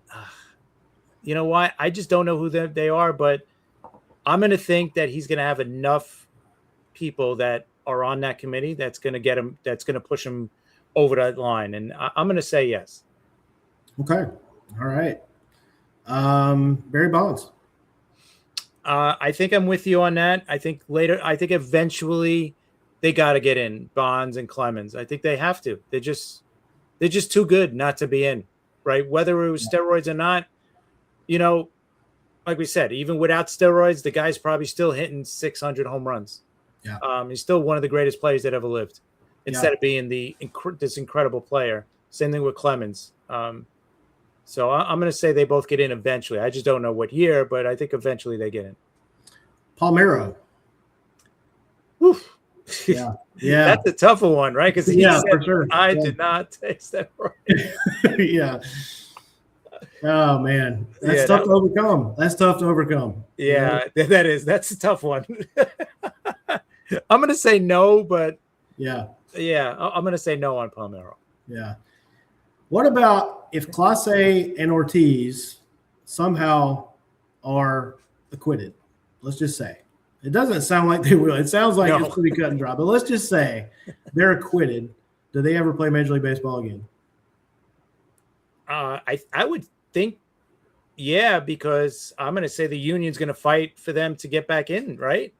You know why? I just don't know who they are, but I'm going to think that he's going to have enough people that are on that committee that's going to get him, that's going to push him over that line. And I'm going to say yes. Okay. All right. Barry Bonds. I think I'm with you on that. I think eventually they got to get in, Bonds and Clemens. I think they have to. They're just too good not to be in, right? Whether it was steroids or not, like we said, even without steroids, the guy's probably still hitting 600 home runs. Yeah. He's still one of the greatest players that ever lived, instead of being this incredible player. Same thing with Clemens. So I'm going to say they both get in eventually. I just don't know what year, but I think eventually they get in. Palmeiro. Oof. Yeah. That's a tougher one, right? Because for sure. I did not taste that right. Yeah. Oh man, that's tough to overcome. Yeah, that's a tough one. I'm going to say no, but I'm going to say no on Palmeiro. Yeah. What about if Clase and Ortiz somehow are acquitted? Let's just say. It doesn't sound like they will. It sounds like it's pretty cut and dry. But let's just say they're acquitted. Do they ever play Major League Baseball again? I would think, because I'm going to say the union's going to fight for them to get back in, right?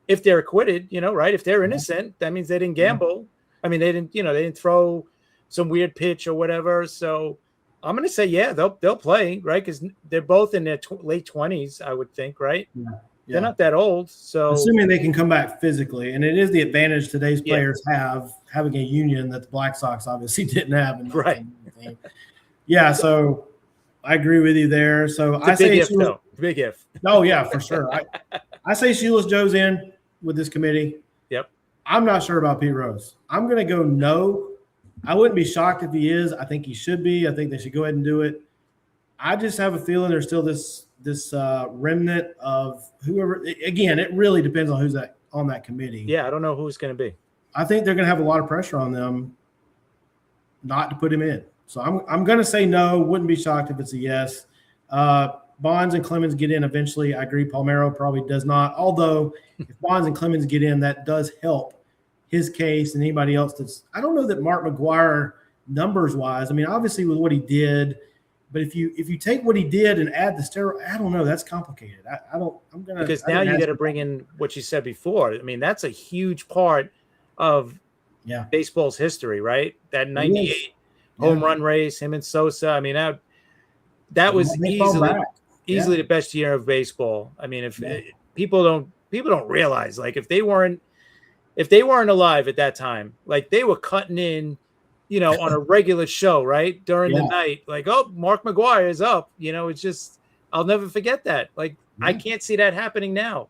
If they're acquitted, right? If they're innocent, that means they didn't gamble. I mean, they didn't throw some weird pitch or whatever. So I'm going to say, they'll play, right? Because they're both in their late 20s, I would think, right? Yeah. They're not that old. So assuming they can come back physically, and it is the advantage today's players have having a union that the Black Sox obviously didn't have. Right. Yeah. So I agree with you there. So I say big if. Oh yeah, for sure. I say Shoeless Joe's in with this committee. Yep. I'm not sure about Pete Rose. I'm going to go no. I wouldn't be shocked if he is. I think he should be. I think they should go ahead and do it. I just have a feeling there's still this remnant of whoever. Again, it really depends on who's on that committee. Yeah, I don't know who's going to be. I think they're going to have a lot of pressure on them not to put him in. So I'm going to say no. Wouldn't be shocked if it's a yes. Bonds and Clemens get in eventually. I agree. Palmeiro probably does not. Although if Bonds and Clemens get in, that does help his case and anybody else that's. I don't know that Mark McGwire numbers wise. I mean, obviously with what he did. But if you take what he did and add the steroid, I don't know. That's complicated. Because now you got to bring in what you said before. I mean, that's a huge part of baseball's history, right? That 98 home run race, him and Sosa. I mean, that was easily the best year of baseball. I mean, if people don't realize, like, if they weren't alive at that time, like they were cutting in. On a regular show, right? During the night, like, oh, Mark McGwire is up. It's just, I'll never forget that. Like, I can't see that happening now,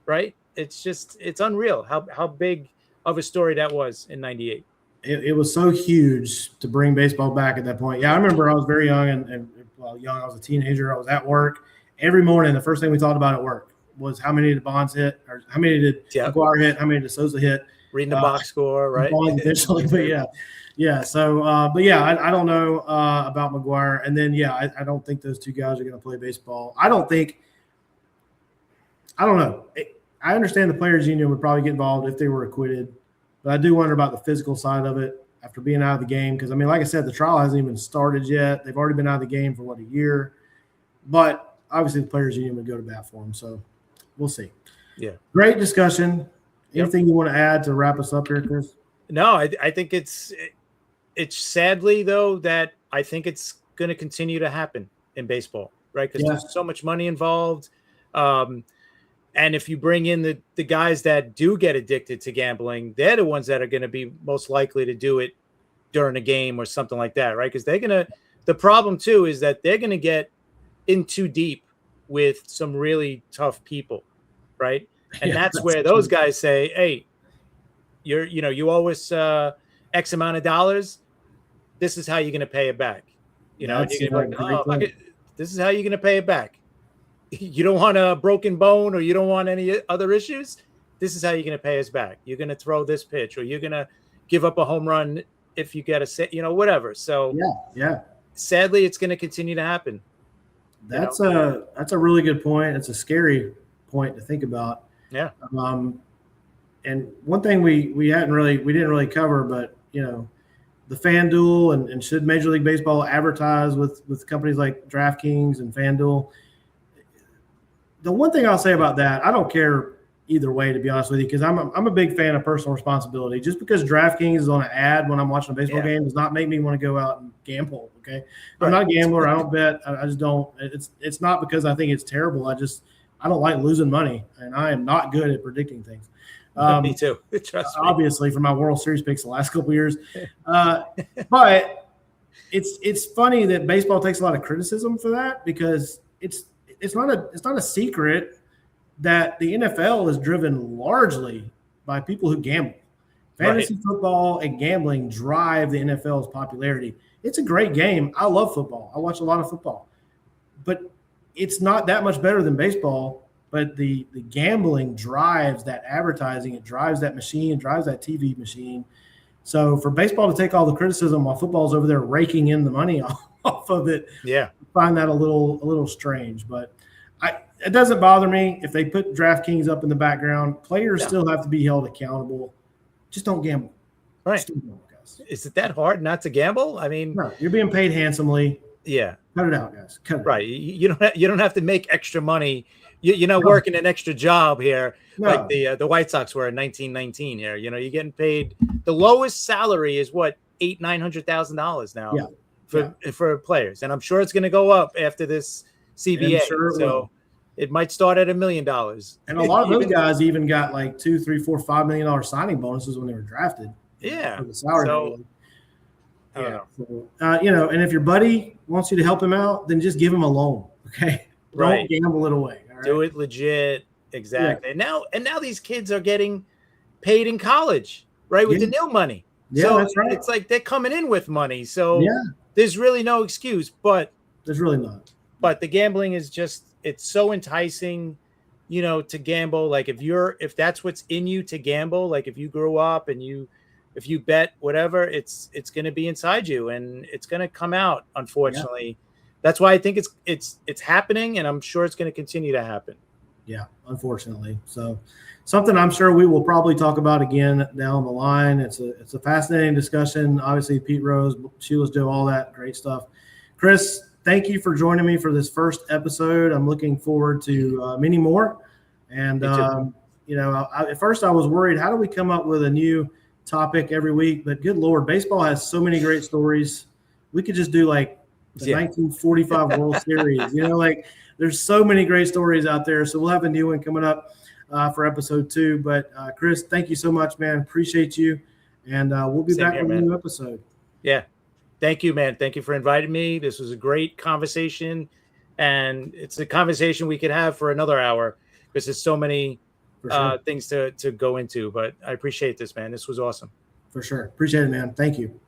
right? It's unreal how big of a story that was in 98. It was so huge to bring baseball back at that point. Yeah, I remember I was very young and I was a teenager. I was at work. Every morning, the first thing we thought about at work was how many did Bonds hit or how many did McGwire hit, how many did Sosa hit. Reading the box score, right? Eventually, but yeah. So, I don't know about McGwire. And then, I don't think those two guys are going to play baseball. I don't know. I understand the players' union would probably get involved if they were acquitted, but I do wonder about the physical side of it after being out of the game. Because, I mean, like I said, the trial hasn't even started yet. They've already been out of the game for, a year. But obviously the players' union would go to bat for them. So we'll see. Yeah. Great discussion. Anything you want to add to wrap us up here, Chris? No, I think it's sadly, though, that I think it's going to continue to happen in baseball, right? Because there's so much money involved. And if you bring in the guys that do get addicted to gambling, they're the ones that are going to be most likely to do it during a game or something like that, right? Because the problem, too, is that they're going to get in too deep with some really tough people, right? And that's where those guys say, hey, you owe us X amount of dollars. This is how you're going to pay it back. This is how you're going to pay it back. You don't want a broken bone or you don't want any other issues. This is how you're going to pay us back. You're going to throw this pitch or you're going to give up a home run if you get whatever. So sadly, it's going to continue to happen. That's a really good point. It's a scary point to think about. Yeah. And one thing we didn't really cover, but the FanDuel and should Major League Baseball advertise with companies like DraftKings and FanDuel? The one thing I'll say about that, I don't care either way, to be honest with you, because I'm a big fan of personal responsibility. Just because DraftKings is on an ad when I'm watching a baseball game does not make me want to go out and gamble. Okay, I'm not a gambler. I don't bet. I just don't. It's not because I think it's terrible. I don't like losing money, and I am not good at predicting things. Me too. Trust me. Obviously, for my World Series picks the last couple of years, but it's funny that baseball takes a lot of criticism for that, because it's not a secret that the NFL is driven largely by people who gamble. Fantasy football and gambling drive the NFL's popularity. It's a great game. I love football. I watch a lot of football, but it's not that much better than baseball. But the gambling drives that advertising. It drives that machine. It drives that TV machine. So for baseball to take all the criticism while football's over there raking in the money off of it, I find that a little strange. But it doesn't bother me if they put DraftKings up in the background. Players still have to be held accountable. Just don't gamble. Right? Just don't gamble, guys. Is it that hard not to gamble? I mean, no, you're being paid handsomely. Yeah, cut it out, guys. Cut it out. You don't have to make extra money. You're not working an extra job here like the White Sox were in 1919 here. You're getting paid. The lowest salary is what, $800,000-$900,000 now for players, and I'm sure it's going to go up after this CBA. So it might start at $1 million. And a lot of those guys even got like $2, $3, $4, $5 million signing bonuses when they were drafted. Yeah. For the salary. So, I don't know. And if your buddy wants you to help him out, then just give him a loan. Okay. Don't gamble it away. Right? Do it legit. Exactly. Yeah. And now these kids are getting paid in college, right? With the nil money. Yeah, so that's right. It's like they're coming in with money. So there's really no excuse, but there's really not. But the gambling is just, it's so enticing, to gamble. Like if that's what's in you to gamble, like if you grew up and if you bet whatever, it's going to be inside you and it's going to come out, unfortunately. Yeah. That's why I think it's happening, and I'm sure it's going to continue to happen. Yeah, unfortunately. So something I'm sure we will probably talk about again down the line. It's a fascinating discussion. Obviously, Pete Rose, Sheila's Joe, all that great stuff. Chris, thank you for joining me for this first episode. I'm looking forward to many more. And, at first I was worried, how do we come up with a new topic every week? But good Lord, baseball has so many great stories. We could just do like the 1945 World Series. There's so many great stories out there. So we'll have a new one coming up for episode 2. But Chris, thank you so much, man. Appreciate you. And we'll be back with a new episode. Yeah. Thank you, man. Thank you for inviting me. This was a great conversation. And it's a conversation we could have for another hour because there's so many things to go into. But I appreciate this, man. This was awesome. For sure. Appreciate it, man. Thank you.